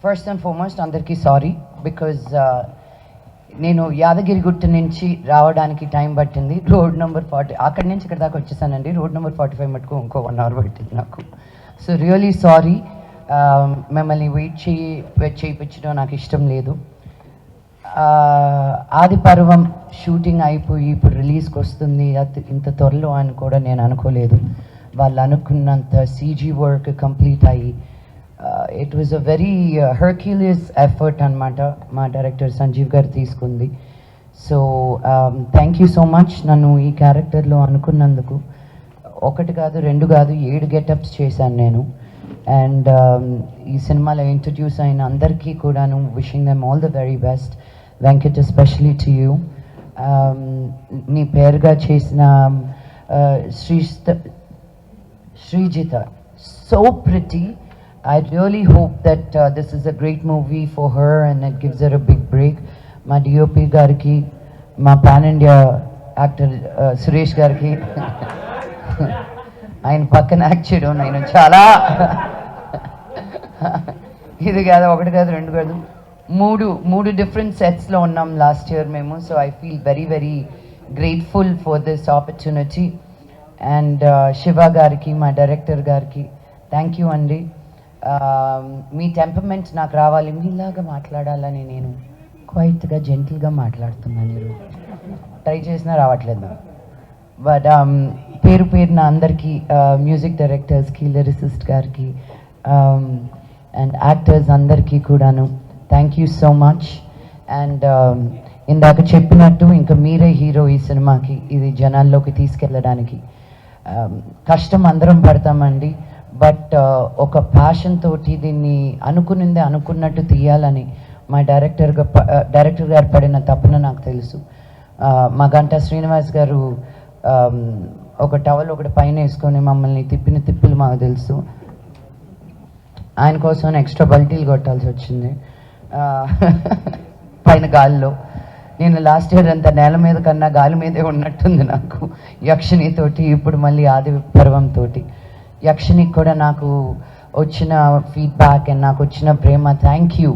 First and foremost అందరికీ sorry because నేను యాదగిరిగుట్ట నుంచి రావడానికి టైం పట్టింది. రోడ్ నెంబర్ 40 అక్కడి నుంచి ఇక్కడ దాకా వచ్చేసానండి. రోడ్ నెంబర్ 45 మటుకు ఇంకో 1 hour పట్టింది నాకు. So really sorry. మిమ్మల్ని వెయిట్ చేయించడం నాకు ఇష్టం లేదు. ఆది పర్వం షూటింగ్ అయిపోయి ఇప్పుడు రిలీజ్కి వస్తుంది ఇంత త్వరలో అని కూడా నేను అనుకోలేదు. వాళ్ళు అనుకున్నంత సీజీ వర్క్ కంప్లీట్ అయ్యి it was a very herculean effort అనమాట మా డైరెక్టర్ సంజీవ్ గారు తీసుకుంది. So thank you so much నన్ను ఈ క్యారెక్టర్లో అనుకున్నందుకు. 1 కాదు 2 కాదు 7 గెటప్స్ చేశాను నేను. అండ్ ఈ సినిమాలో ఇంట్రడ్యూస్ అయిన అందరికీ కూడాను wishing them all the very best. Venkat especially to you. నీ పేరుగా చేసిన Srijita so pretty. I really hope that this is a great movie for her and it gives her a big break. My DOP gariki, my pan India actor Suresh gariki, ఆయన పక్కన act చేయడం నేను చాలా ఇది కాదు 1 కాదు 2 కాదు 3 డిఫరెంట్ సెట్స్లో ఉన్నాం లాస్ట్ ఇయర్ మేము. So I feel very very grateful for this opportunity. And Shiva గారికి మా డైరెక్టర్ గారికి థ్యాంక్ యూ అండి. మీ టెంపర్మెంట్ నాకు రావాలి, మీలాగా మాట్లాడాలని నేను క్వైట్గా జెంటిల్గా మాట్లాడుతున్నాను. మీరు ట్రై చేసినా రావట్లేదు. బట్ పేరున అందరికీ మ్యూజిక్ డైరెక్టర్స్కి లిరిసిస్ట్ గారికి అండ్ యాక్టర్స్ అందరికీ కూడాను thank you so much. And ఇందాక చెప్పినట్టు ఇంకా మీరే హీరో ఈ సినిమాకి. ఇది జనాల్లోకి తీసుకెళ్ళడానికి కష్టం అందరం పడతామండి. బట్ ఒక ప్యాషన్ తోటి దీన్ని అనుకున్నట్టు తీయాలని మా డైరెక్టర్ గారు పడిన తపన నాకు తెలుసు. మా గంటా శ్రీనివాస్ గారు ఒక టవల్ ఒకటి పైన వేసుకొని మమ్మల్ని తిప్పిన తిప్పులు మాకు తెలుసు. ఆయన కోసం ఎక్స్ట్రా బల్టీలు కొట్టాల్సి వచ్చింది పైన గాలిలో. నేను లాస్ట్ ఇయర్ అంతా నేల మీద కన్నా గాలి మీదే ఉన్నట్టుంది నాకు యక్షిణితోటి. ఇప్పుడు మళ్ళీ ఆది పర్వంతో యక్షినికి కూడా నాకు వచ్చిన ఫీడ్బ్యాక్ అండ్ నాకు వచ్చిన ప్రేమ థ్యాంక్ యూ.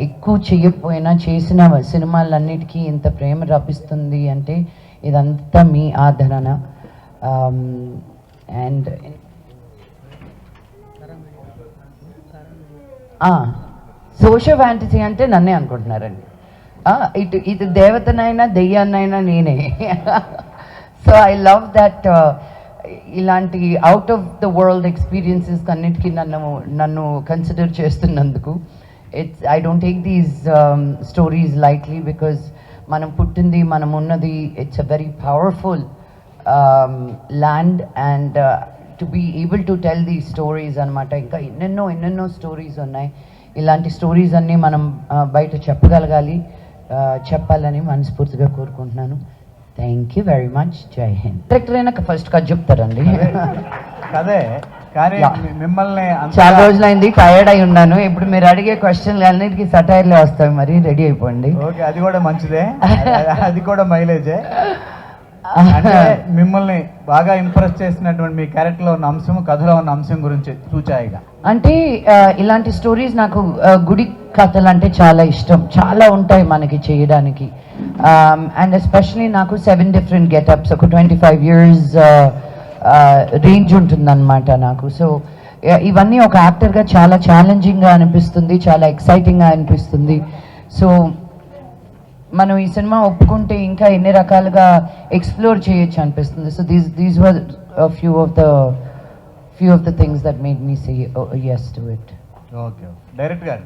ఎక్కువ చేయకపోయినా చేసిన సినిమాలన్నిటికీ ఇంత ప్రేమ రప్పిస్తుంది అంటే ఇదంతా మీ ఆదరణ. అండ్ సోషల్ ఫ్యాంటసీ అంటే నన్నే అనుకుంటున్నారండి. ఇది దేవతనైనా దెయ్యాన్నైనా నేనే. So I love that. ఇలాంటి out of the world experiences అన్నిటికీ నన్ను కన్సిడర్ చేస్తున్నందుకు I don't take these stories lightly because మనం పుట్టింది మనం ఉన్నది it's a very powerful land and to be able to tell the stories అనమాట. ఇంకా ఎన్నెన్నో స్టోరీస్ ఉన్నాయి. ఇలాంటి స్టోరీస్ అన్నీ మనం బయట చెప్పగలగాలి, చెప్పాలని మనస్ఫూర్తిగా కోరుకుంటున్నాను. Thank you very much. జై హింద్. డైరెక్టర్ అయినా ఫస్ట్ కథ చెప్తారండి. అదే కానీ మిమ్మల్ని చాలా రోజులైంది, టైర్డ్ అయి ఉన్నాను. ఇప్పుడు మీరు అడిగే క్వశ్చన్లు అన్నిటికీ సటైర్లే వస్తాయి. మరి రెడీ అయిపోండి. ఓకే, అది కూడా మంచిదే, అది కూడా మైలేజే. అంటే మిమ్మల్ని బాగా ఇంప్రెస్ చేసినటువంటి మీ క్యారెక్టర్లో ఉన్న అంశం, కథలో ఉన్న అంశం గురించి చూచాయిగా. అంటే ఇలాంటి స్టోరీస్ నాకు గుడి కథలు అంటే చాలా ఇష్టం. చాలా ఉంటాయి మనకి చేయడానికి. అండ్ ఎస్పెషలీ నాకు 7 డిఫరెంట్ గెటప్స్, ఒక 25 years రేంజ్ ఉంటుందన్నమాట నాకు. సో ఇవన్నీ ఒక యాక్టర్గా చాలా ఛాలెంజింగ్గా అనిపిస్తుంది, చాలా ఎక్సైటింగ్గా అనిపిస్తుంది. సో మనం ఈ సినిమా ఒప్పుకుంటే ఇంకా ఎన్ని రకాలుగా ఎక్స్ప్లోర్ చేయొచ్చు అనిపిస్తుంది. So these were few of the things that made me say yes to it. Okay, direct గారు